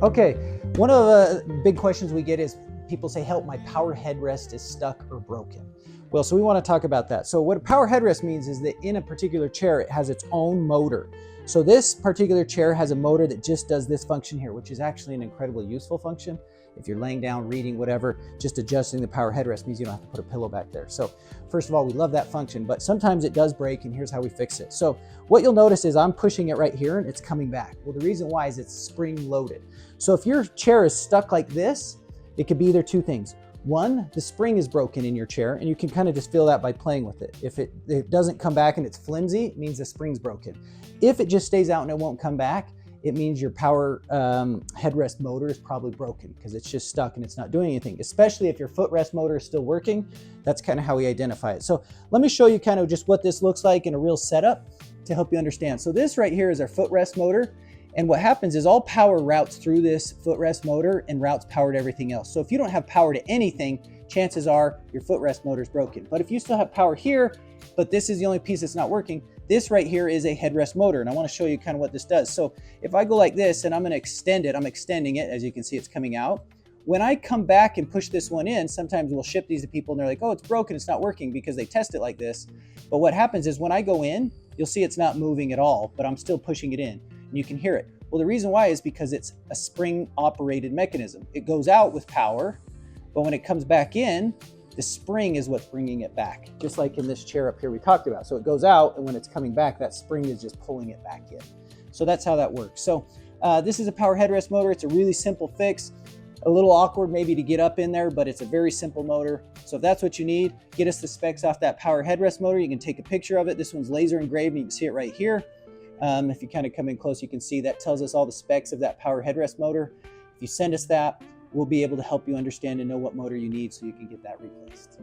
Okay, one of the big questions we get is people say, help, my power headrest is stuck or broken. Well, so we want to talk about that. So what a power headrest means is that in a particular chair, it has its own motor. So this particular chair has a motor that just does this function here, which is actually an incredibly useful function. If you're laying down, reading, whatever, just adjusting the power headrest means you don't have to put a pillow back there. So first of all, we love that function, but sometimes it does break, and here's how we fix it. So what you'll notice is I'm pushing it right here and it's coming back. Well, the reason why is it's spring loaded. So if your chair is stuck like this, it could be either two things. One, the spring is broken in your chair, and you can kind of just feel that by playing with it. If it doesn't come back and it's flimsy, it means the spring's broken. If it just stays out and it won't come back, it means your power headrest motor is probably broken because it's just stuck and it's not doing anything, especially if your footrest motor is still working. That's kind of how we identify it. So let me show you kind of just what this looks like in a real setup to help you understand. So this right here is our footrest motor. And what happens is all power routes through this footrest motor and routes power to everything else. So if you don't have power to anything, chances are your footrest motor is broken. But if you still have power here, but this is the only piece that's not working, this right here is a headrest motor. And I want to show you kind of what this does. So if I go like this and I'm going to extend it, I'm extending it. As you can see, it's coming out. When I come back and push this one in, sometimes we'll ship these to people and they're like, oh, it's broken, it's not working, because they test it like this. But what happens is when I go in, you'll see it's not moving at all, but I'm still pushing it in. And you can hear it. Well, the reason why is because it's a spring operated mechanism. It goes out with power, but when it comes back in, the spring is what's bringing it back. Just like in this chair up here we talked about. So it goes out, and when it's coming back, that spring is just pulling it back in. So that's how that works. So this is a power headrest motor. It's a really simple fix. A little awkward maybe to get up in there, but it's a very simple motor. So if that's what you need, get us the specs off that power headrest motor. You can take a picture of it. This one's laser engraved, and you can see it right here. If you kind of come in close, you can see that tells us all the specs of that power headrest motor. If you send us that, we'll be able to help you understand and know what motor you need so you can get that replaced.